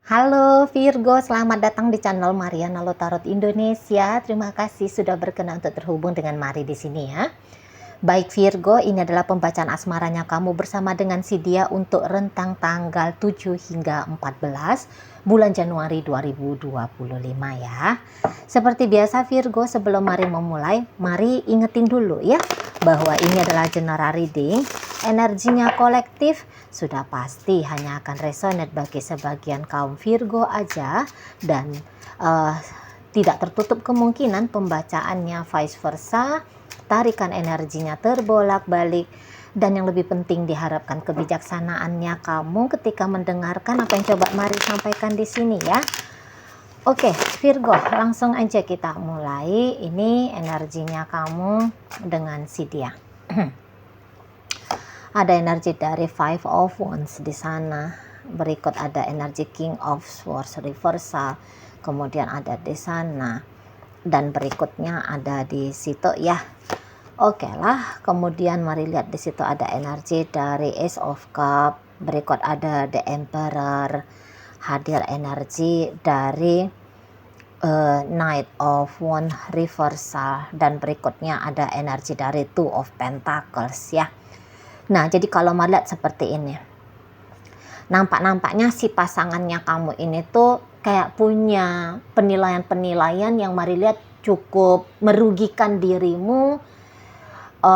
Halo Virgo, selamat datang di channel Mariana Tarot Indonesia. Terima kasih sudah berkenan untuk terhubung dengan Mari di sini ya. Baik Virgo, ini adalah pembacaan asmaranya kamu bersama dengan si dia untuk rentang tanggal 7 hingga 14 bulan Januari 2025 ya. Seperti biasa Virgo, sebelum Mari memulai, mari ingetin dulu ya bahwa ini adalah general reading. Energinya kolektif sudah pasti hanya akan resonate bagi sebagian kaum Virgo aja, dan tidak tertutup kemungkinan pembacaannya vice versa. Tarikan energinya terbolak-balik, dan yang lebih penting diharapkan kebijaksanaannya kamu ketika mendengarkan apa yang coba Mari sampaikan di sini ya. Oke Virgo, langsung aja kita mulai. Ini energinya kamu dengan si dia. Ada energi dari Five of Wands di sana. Berikut ada energi King of Swords reversal. Kemudian ada di sana. Dan berikutnya ada di situ ya. Oke lah, kemudian mari lihat di situ ada energi dari Ace of Cup. Berikut ada The Emperor. Hadir energi dari Knight of Wands reversal, dan berikutnya ada energi dari Two of Pentacles ya. Nah, jadi kalau mari lihat seperti ini. Nampaknya si pasangannya kamu ini tuh kayak punya penilaian-penilaian yang Mari lihat cukup merugikan dirimu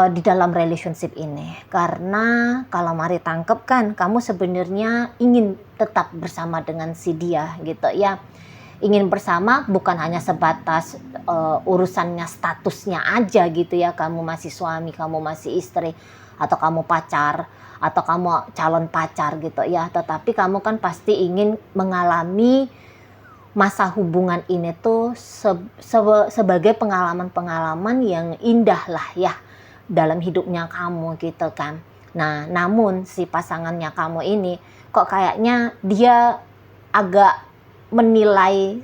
di dalam relationship ini. Karena kalau Mari tangkep kan, kamu sebenarnya ingin tetap bersama dengan si dia gitu ya. Ingin bersama bukan hanya sebatas urusannya statusnya aja gitu ya. Kamu masih suami, kamu masih istri, atau kamu pacar, atau kamu calon pacar gitu ya. Tetapi kamu kan pasti ingin mengalami masa hubungan ini tuh sebagai pengalaman-pengalaman yang indah lah ya dalam hidupnya kamu gitu kan. Nah, namun si pasangannya kamu ini kok kayaknya dia agak menilai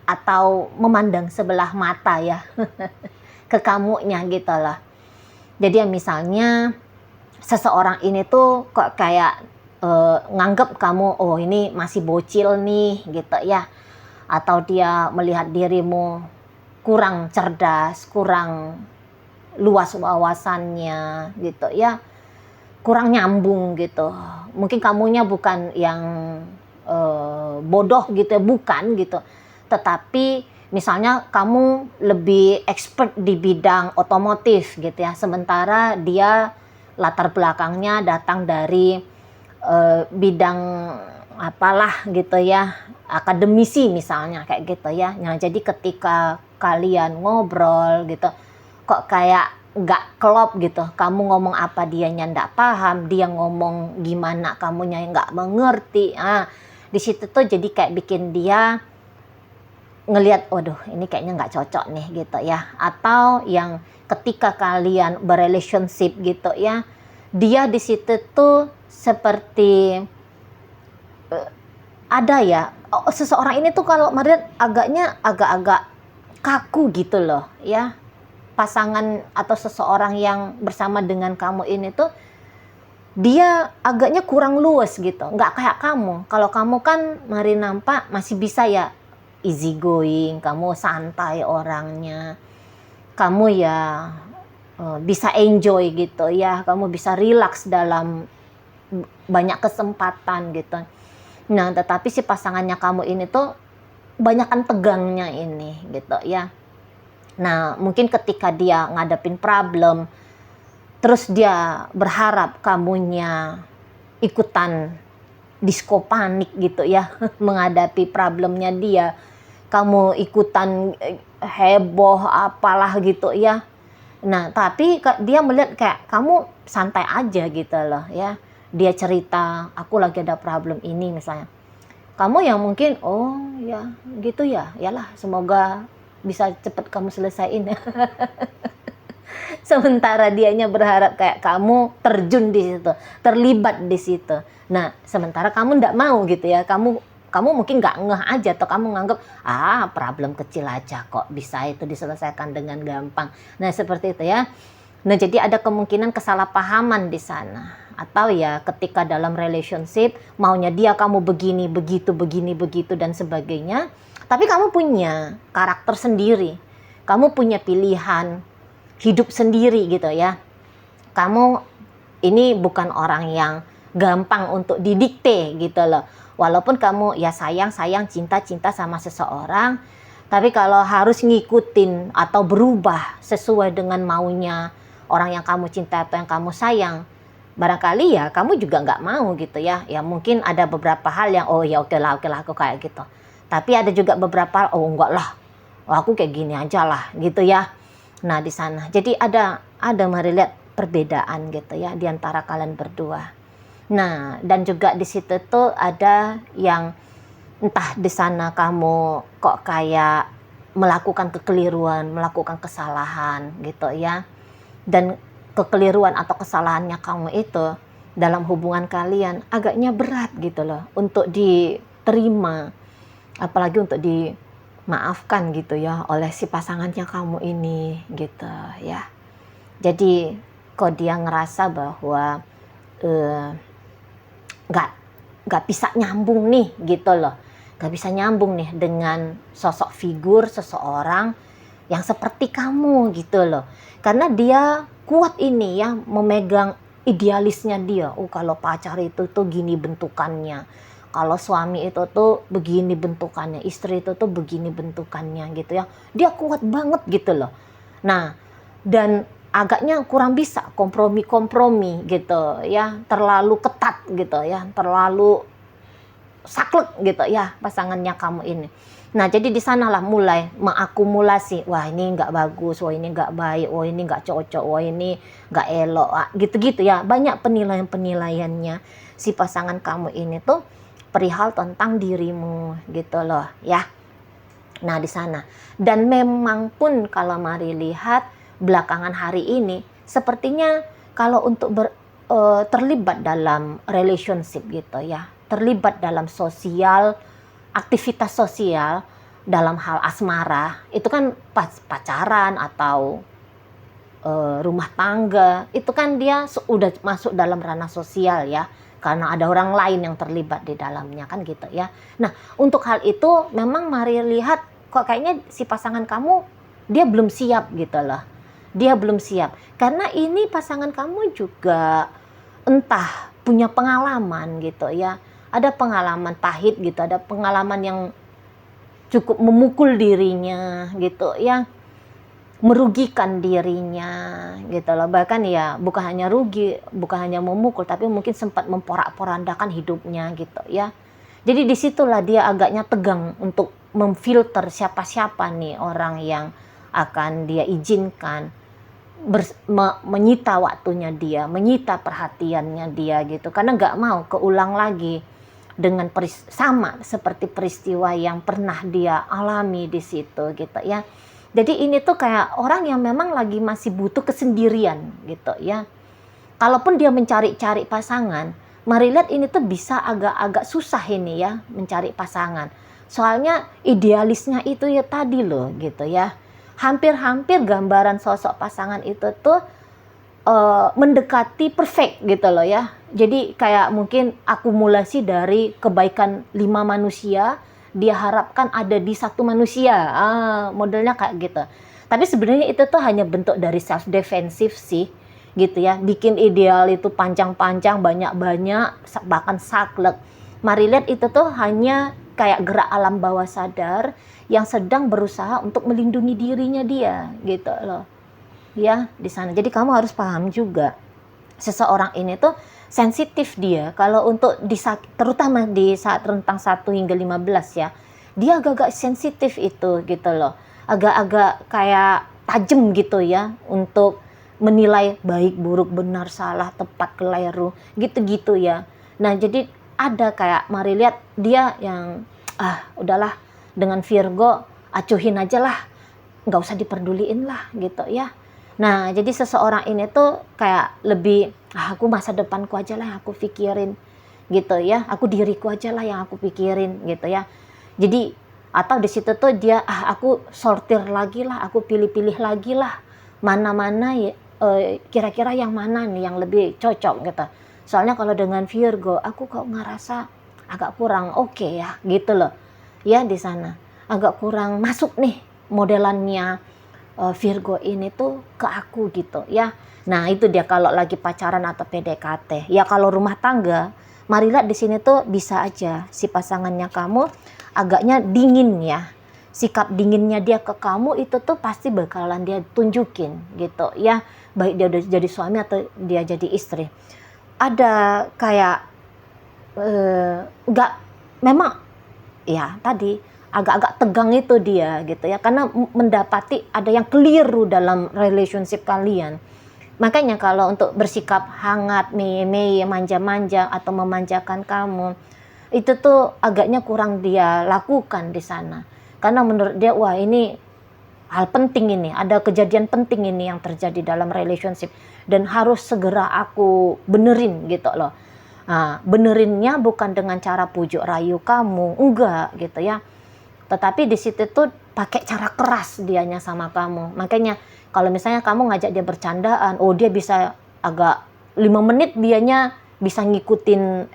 atau memandang sebelah mata ya ke kamunya gitu loh. Jadi misalnya seseorang ini tuh kok kayak nganggep kamu, oh ini masih bocil nih gitu ya. Atau dia melihat dirimu kurang cerdas, kurang luas wawasannya gitu ya, kurang nyambung gitu. Mungkin kamunya bukan yang bodoh gitu, bukan gitu, tetapi misalnya kamu lebih expert di bidang otomotif gitu ya, sementara dia latar belakangnya datang dari bidang apalah gitu ya, akademisi misalnya kayak gitu ya. Nah, jadi ketika kalian ngobrol gitu kok kayak nggak klop gitu, kamu ngomong apa dianya nggak paham, dia ngomong gimana kamunya nggak mengerti. Di situ tuh jadi kayak bikin dia ngelihat, waduh ini kayaknya nggak cocok nih gitu ya. Atau yang ketika kalian berrelationship gitu ya, dia di situ tuh seperti ada ya, seseorang ini tuh kalau Marian agak-agak kaku gitu loh ya. Pasangan atau seseorang yang bersama dengan kamu ini tuh dia agaknya kurang luas gitu, nggak kayak kamu. Kalau kamu kan Mari nampak masih bisa ya easy going, kamu santai orangnya, kamu ya bisa enjoy gitu ya, kamu bisa relax dalam banyak kesempatan gitu. Nah, tetapi si pasangannya kamu ini tuh banyakan tegangnya ini gitu ya. Nah, mungkin ketika dia ngadepin problem, terus dia berharap kamunya ikutan disco panik gitu ya, menghadapi problemnya dia. Kamu ikutan heboh apalah gitu ya. Nah, tapi dia melihat kayak kamu santai aja gitu loh ya. Dia cerita, aku lagi ada problem ini misalnya. Kamu yang mungkin, oh ya gitu ya, yalah semoga bisa cepet kamu selesaiin. Sementara dianya berharap kayak kamu terjun di situ, terlibat di situ. Nah, sementara kamu nggak mau gitu ya, kamu mungkin nggak ngeh aja, atau kamu nganggep problem kecil aja kok bisa itu diselesaikan dengan gampang. Nah, seperti itu ya. Nah, jadi ada kemungkinan kesalahpahaman di sana. Atau ya ketika dalam relationship maunya dia kamu begini, begitu dan sebagainya. Tapi kamu punya karakter sendiri. Kamu punya pilihan hidup sendiri gitu ya. Kamu ini bukan orang yang gampang untuk didikte gitu loh. Walaupun kamu ya sayang, cinta sama seseorang, tapi kalau harus ngikutin atau berubah sesuai dengan maunya orang yang kamu cinta atau yang kamu sayang, barangkali ya kamu juga nggak mau gitu ya. Ya mungkin ada beberapa hal yang oh ya oke lah aku kayak gitu. Tapi ada juga beberapa oh enggak lah, aku kayak gini aja lah gitu ya. Nah di sana jadi ada mari lihat perbedaan gitu ya di antara kalian berdua. Nah dan juga di situ tuh ada yang entah di sana kamu kok kayak melakukan kekeliruan, melakukan kesalahan gitu ya. Dan kekeliruan atau kesalahannya kamu itu dalam hubungan kalian agaknya berat gitu loh untuk diterima, apalagi untuk dimaafkan gitu ya oleh si pasangannya kamu ini gitu ya. Jadi kok dia ngerasa bahwa nggak bisa nyambung nih gitu loh, nggak bisa nyambung nih dengan sosok figur seseorang yang seperti kamu gitu loh. Karena dia kuat ini ya memegang idealisnya dia. Oh kalau pacar itu tuh gini bentukannya. Kalau suami itu tuh begini bentukannya. Istri itu tuh begini bentukannya gitu ya. Dia kuat banget gitu loh. Nah dan agaknya kurang bisa kompromi gitu ya. Terlalu ketat gitu ya. Terlalu saklek gitu ya pasangannya kamu ini. Nah jadi di sanalah mulai mengakumulasi, wah ini nggak bagus, wah ini nggak baik, wah ini nggak cocok, wah ini nggak elok, gitu-gitu ya. Banyak penilaian-penilaiannya si pasangan kamu ini tuh perihal tentang dirimu gitu loh ya. Nah di sana dan memang pun kalau mari lihat belakangan hari ini sepertinya kalau untuk terlibat dalam relationship gitu ya, terlibat dalam sosial, aktivitas sosial dalam hal asmara itu kan pacaran atau rumah tangga itu kan dia sudah masuk dalam ranah sosial ya, karena ada orang lain yang terlibat di dalamnya kan gitu ya. Nah untuk hal itu memang mari lihat kok kayaknya si pasangan kamu dia belum siap gitu loh, dia belum siap karena ini pasangan kamu juga entah punya pengalaman gitu ya. Ada pengalaman pahit gitu, ada pengalaman yang cukup memukul dirinya gitu ya, merugikan dirinya gitu loh. Bahkan ya bukan hanya rugi, bukan hanya memukul, tapi mungkin sempat memporak-porandakan hidupnya gitu ya. Jadi disitulah dia agaknya tegang untuk memfilter siapa-siapa nih orang yang akan dia izinkan menyita waktunya dia, menyita perhatiannya dia gitu. Karena nggak mau keulang lagi dengan sama seperti peristiwa yang pernah dia alami di situ gitu ya. Jadi ini tuh kayak orang yang memang lagi masih butuh kesendirian gitu ya. Kalaupun dia mencari-cari pasangan, mari lihat ini tuh bisa agak-agak susah ini ya mencari pasangan. Soalnya idealisnya itu ya tadi loh gitu ya. Hampir-hampir gambaran sosok pasangan itu tuh mendekati perfect gitu loh ya. Jadi kayak mungkin akumulasi dari kebaikan 5 manusia dia harapkan ada di 1 manusia. Modelnya kayak gitu. Tapi sebenarnya itu tuh hanya bentuk dari self defensive sih gitu ya. Bikin ideal itu panjang-panjang, banyak-banyak, bahkan saklek. Mari lihat itu tuh hanya kayak gerak alam bawah sadar yang sedang berusaha untuk melindungi dirinya dia gitu loh. Ya di sana. Jadi kamu harus paham juga seseorang ini tuh sensitif dia kalau untuk terutama di saat rentang 1 hingga 15 ya. Dia agak-agak sensitif itu gitu loh. Agak-agak kayak tajam gitu ya untuk menilai baik, buruk, benar, salah, tepat, keliru, gitu-gitu ya. Nah, jadi ada kayak mari lihat dia yang udahlah dengan Virgo acuhin aja lah. Nggak usah diperduliin lah gitu ya. Nah, jadi seseorang ini tuh kayak lebih, aku masa depanku aja lah yang aku pikirin gitu ya. Aku diriku aja lah yang aku pikirin gitu ya. Jadi, atau di situ tuh dia, aku sortir lagi lah, aku pilih-pilih lagi lah. Mana-mana ya, kira-kira yang mana nih yang lebih cocok gitu. Soalnya kalau dengan Virgo, aku kok ngerasa agak kurang oke ya gitu loh. Ya di sana agak kurang masuk nih modelannya Virgo ini tuh ke aku gitu ya. Nah itu dia kalau lagi pacaran atau PDKT. Ya kalau rumah tangga, mari lihat di sini tuh bisa aja si pasangannya kamu agaknya dingin ya. Sikap dinginnya dia ke kamu itu tuh pasti bakalan dia tunjukin gitu ya. Baik dia udah jadi suami atau dia jadi istri. Ada kayak nggak, memang ya tadi agak-agak tegang itu dia gitu ya, karena mendapati ada yang keliru dalam relationship kalian. Makanya kalau untuk bersikap hangat, meme, manja-manja atau memanjakan kamu, itu tuh agaknya kurang dia lakukan di sana. Karena menurut dia, wah ini hal penting ini, ada kejadian penting ini yang terjadi dalam relationship dan harus segera aku benerin gitu loh. Nah, benerinnya bukan dengan cara pujuk rayu kamu, enggak gitu ya. Tetapi di situ tuh pakai cara keras dianya sama kamu. Makanya kalau misalnya kamu ngajak dia bercandaan, oh dia bisa agak 5 menit dianya bisa ngikutin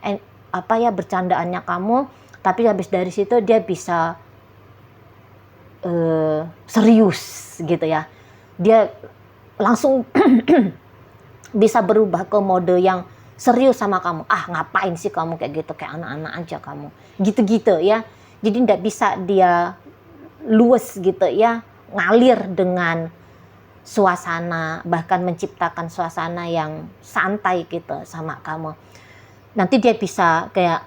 apa ya bercandaannya kamu, tapi habis dari situ dia bisa serius gitu ya. Dia langsung bisa berubah ke mode yang serius sama kamu. Ah ngapain sih kamu kayak gitu, kayak anak-anak aja kamu. Gitu-gitu ya. Jadi tidak bisa dia luwes gitu ya, ngalir dengan suasana, bahkan menciptakan suasana yang santai gitu sama kamu. Nanti dia bisa kayak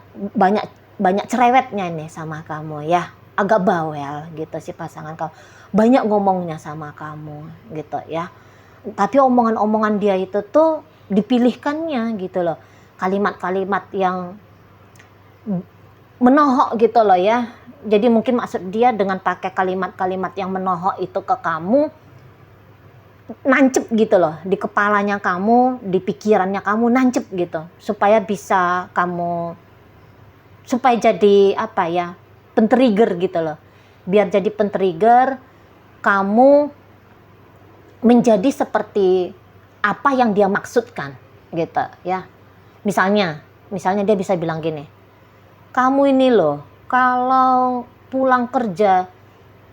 banyak cerewetnya nih sama kamu ya. Agak bawel gitu si pasangan kamu. Banyak ngomongnya sama kamu gitu ya. Tapi omongan-omongan dia itu tuh dipilihkannya gitu loh. Kalimat-kalimat yang menohok gitu loh ya. Jadi mungkin maksud dia dengan pakai kalimat-kalimat yang menohok itu ke kamu, nancep gitu loh di kepalanya kamu, di pikirannya kamu, nancep gitu. Supaya bisa kamu, supaya jadi apa ya, pentrigger gitu loh. Biar jadi pentrigger, kamu menjadi seperti apa yang dia maksudkan gitu ya. Misalnya dia bisa bilang gini, kamu ini loh kalau pulang kerja,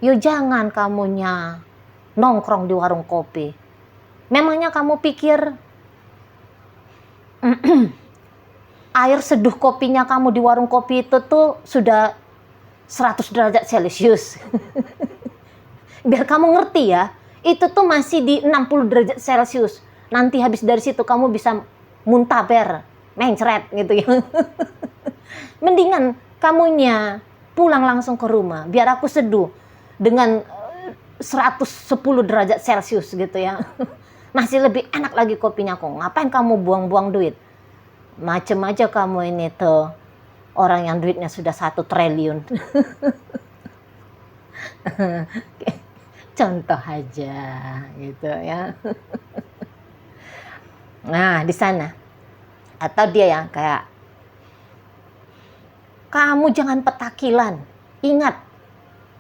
yo jangan kamunya nongkrong di warung kopi. Memangnya kamu pikir air seduh kopinya kamu di warung kopi itu tuh sudah 100 derajat Celcius. Biar kamu ngerti ya, itu tuh masih di 60 derajat Celcius. Nanti habis dari situ kamu bisa muntaber, mencret gitu ya. Mendingan kamunya pulang langsung ke rumah, biar aku seduh dengan 110 derajat Celcius gitu ya. Masih lebih enak lagi kopinya kok. Ngapain kamu buang-buang duit? Macem aja kamu ini tuh orang yang duitnya sudah 1 triliun. Contoh aja gitu ya. Nah di sana. Atau dia yang kayak, kamu jangan petakilan. Ingat,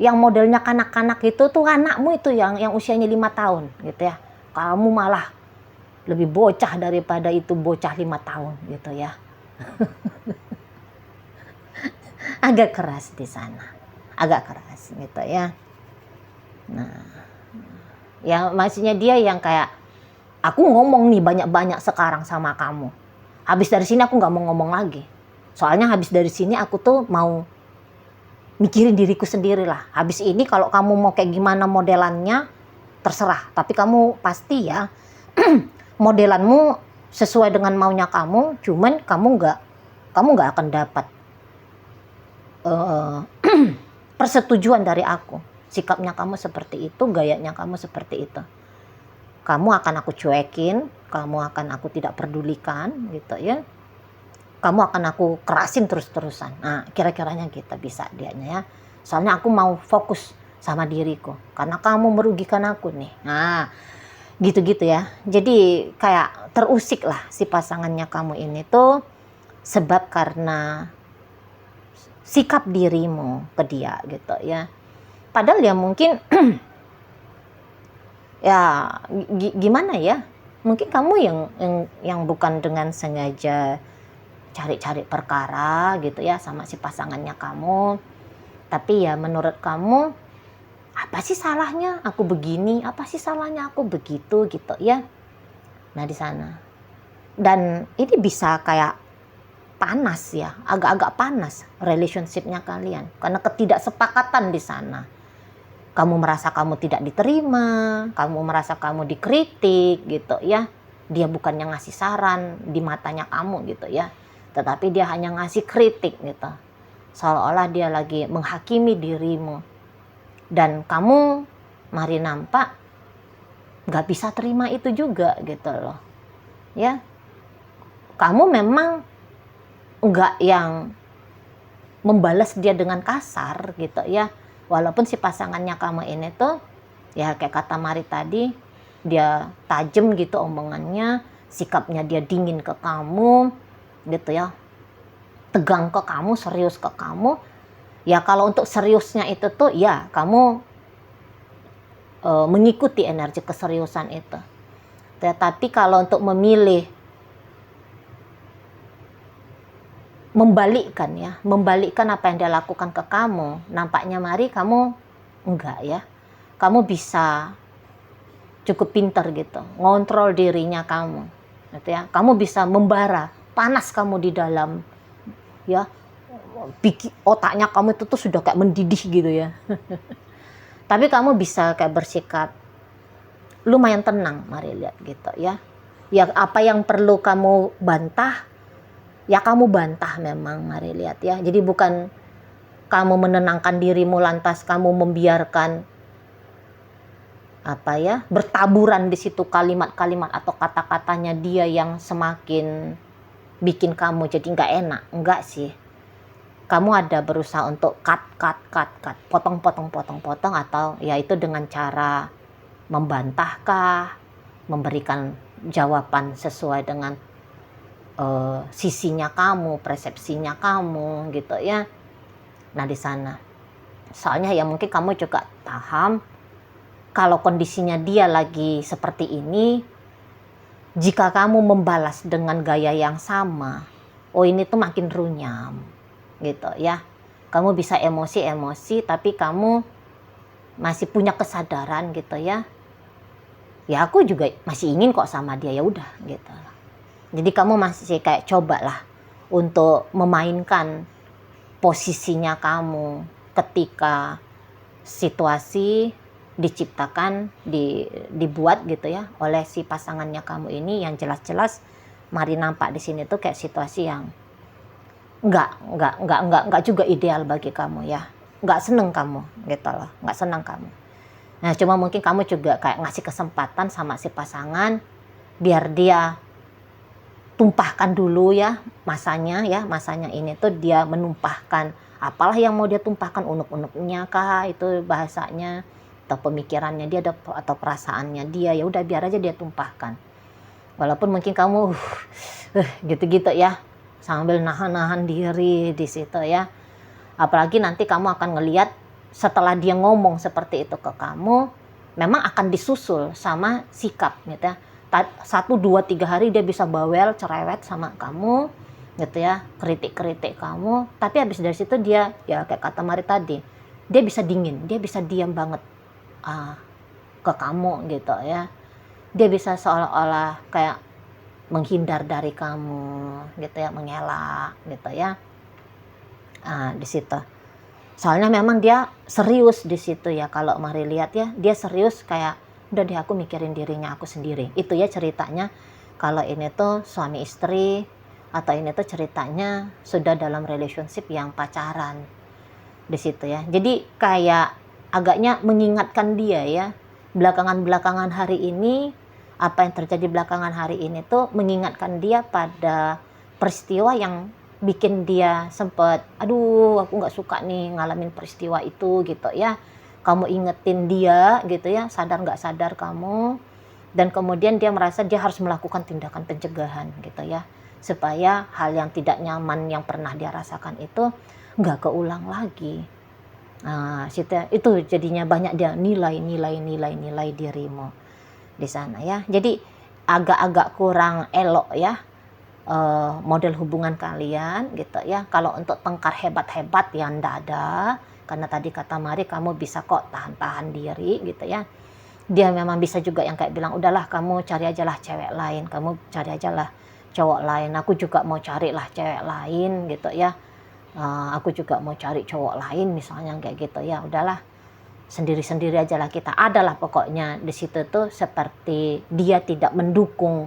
yang modelnya kanak-kanak itu tuh anakmu itu yang usianya 5 tahun gitu ya. Kamu malah lebih bocah daripada itu bocah 5 tahun gitu ya. Agak keras di sana. Agak keras gitu ya. Nah, ya maksudnya dia yang kayak, aku ngomong nih banyak-banyak sekarang sama kamu. Habis dari sini aku nggak mau ngomong lagi. Soalnya habis dari sini aku tuh mau mikirin diriku sendiri lah. Habis ini kalau kamu mau kayak gimana modelannya, terserah. Tapi kamu pasti ya, modelanmu sesuai dengan maunya kamu, cuman kamu nggak akan dapat persetujuan dari aku. Sikapnya kamu seperti itu, gayanya kamu seperti itu. Kamu akan aku cuekin, kamu akan aku tidak pedulikan gitu ya. Kamu akan aku kerasin terus-terusan. Nah, kira-kiranya kita bisa dianya ya. Soalnya aku mau fokus sama diriku. Karena kamu merugikan aku nih. Nah, gitu-gitu ya. Jadi kayak terusik lah si pasangannya kamu ini tuh. Sebab karena sikap dirimu ke dia gitu ya. Padahal ya mungkin ya gimana ya. mungkin kamu yang bukan dengan sengaja cari-cari perkara gitu ya sama si pasangannya kamu, tapi ya menurut kamu apa sih salahnya aku begini, apa sih salahnya aku begitu gitu ya. Nah di sana, dan ini bisa kayak panas ya, agak-agak panas relationship-nya kalian karena ketidaksepakatan di sana. Kamu merasa kamu tidak diterima, kamu merasa kamu dikritik gitu ya. Dia bukannya ngasih saran di matanya kamu gitu ya, tetapi dia hanya ngasih kritik gitu. Seolah-olah dia lagi menghakimi dirimu. Dan kamu mari nampak gak bisa terima itu juga gitu loh. Ya, kamu memang nggak yang membalas dia dengan kasar gitu ya, walaupun si pasangannya kamu ini tuh ya kayak kata Mari tadi, dia tajam gitu omongannya, sikapnya dia dingin ke kamu gitu ya, tegang ke kamu, serius ke kamu. Ya kalau untuk seriusnya itu tuh ya kamu mengikuti energi keseriusan itu. Tetapi kalau untuk memilih membalikkan apa yang dia lakukan ke kamu, nampaknya Mari kamu enggak ya. Kamu bisa cukup pintar gitu, ngontrol dirinya kamu gitu ya. Kamu bisa membara, panas kamu di dalam ya, otaknya kamu itu tuh sudah kayak mendidih gitu ya. Tapi kamu bisa kayak bersikap lumayan tenang, Mari lihat gitu ya. Ya apa yang perlu kamu bantah, ya kamu bantah memang, Mari lihat ya. Jadi bukan kamu menenangkan dirimu lantas kamu membiarkan apa ya, bertaburan di situ kalimat-kalimat atau kata-katanya dia yang semakin bikin kamu jadi nggak enak. Enggak sih. Kamu ada berusaha untuk cut, potong, atau ya itu dengan cara membantahkah, memberikan jawaban sesuai dengan sisinya kamu, persepsinya kamu gitu ya. Nah di sana, soalnya ya mungkin kamu juga paham kalau kondisinya dia lagi seperti ini, jika kamu membalas dengan gaya yang sama, oh ini tuh makin runyam gitu ya. Kamu bisa emosi tapi kamu masih punya kesadaran gitu ya. Ya aku juga masih ingin kok sama dia, ya udah gitu. Jadi kamu masih kayak cobalah untuk memainkan posisinya kamu ketika situasi diciptakan, dibuat gitu ya oleh si pasangannya kamu ini, yang jelas-jelas Mari nampak di sini tuh kayak situasi yang nggak juga ideal bagi kamu ya, nggak seneng kamu gitu loh, nggak senang kamu. Nah cuma mungkin kamu juga kayak ngasih kesempatan sama si pasangan biar dia tumpahkan dulu ya masanya ini tuh dia menumpahkan apalah yang mau dia tumpahkan, unek-uneknya kah itu bahasanya, atau pemikirannya dia atau perasaannya dia, ya udah biar aja dia tumpahkan. Walaupun mungkin kamu gitu-gitu ya, sambil nahan-nahan diri di situ ya. Apalagi nanti kamu akan ngelihat setelah dia ngomong seperti itu ke kamu, memang akan disusul sama sikap gitu ya. 1, 2, 3 hari dia bisa bawel, cerewet sama kamu gitu ya, kritik-kritik kamu, tapi habis dari situ dia ya kayak kata Mari tadi, dia bisa dingin, dia bisa diam banget ke kamu gitu ya. Dia bisa seolah-olah kayak menghindar dari kamu gitu ya, mengelak gitu ya. Di situ. Soalnya memang dia serius di situ ya, kalau Mari lihat ya, dia serius kayak udah deh aku mikirin dirinya aku sendiri. Itu ya ceritanya kalau ini tuh suami istri, atau ini tuh ceritanya sudah dalam relationship yang pacaran di situ ya. Jadi kayak agaknya mengingatkan dia ya, belakangan hari ini, apa yang terjadi belakangan hari ini tuh mengingatkan dia pada peristiwa yang bikin dia sempet, aduh aku nggak suka nih ngalamin peristiwa itu gitu ya. Kamu ingetin dia gitu ya, sadar nggak sadar kamu, dan kemudian dia merasa dia harus melakukan tindakan pencegahan gitu ya, supaya hal yang tidak nyaman yang pernah dia rasakan itu nggak keulang lagi. Nah, itu jadinya banyak dia nilai dirimu di sana ya. Jadi agak-agak kurang elok ya model hubungan kalian gitu ya. Kalau untuk tengkar hebat-hebat ya ndak ada, karena tadi kata Mari kamu bisa kok tahan-tahan diri gitu ya. Dia memang bisa juga yang kayak bilang, udahlah kamu cari aja lah cewek lain, kamu cari aja lah cowok lain, aku juga mau cari lah cewek lain gitu ya. Aku juga mau cari cowok lain misalnya kayak gitu ya. Udahlah sendiri-sendiri aja lah kita. Adalah pokoknya di situ tuh seperti dia tidak mendukung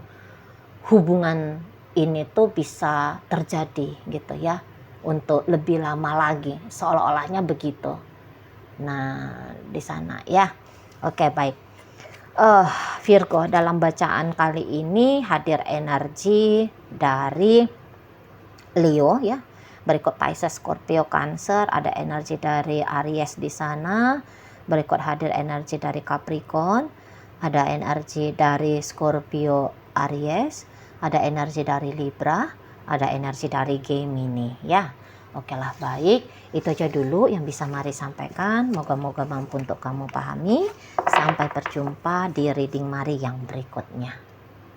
hubungan ini tuh bisa terjadi gitu ya untuk lebih lama lagi, seolah-olahnya begitu. Nah di sana ya. Oke, baik. Virgo, dalam bacaan kali ini hadir energi dari Leo ya. Berikut Pisces, Scorpio, Cancer, ada energi dari Aries di sana. Berikut hadir energi dari Capricorn, ada energi dari Scorpio, Aries, ada energi dari Libra, ada energi dari Gemini ya. Oke lah, baik. Itu aja dulu yang bisa Mari sampaikan. Moga-moga mampu untuk kamu pahami. Sampai berjumpa di reading Mari yang berikutnya.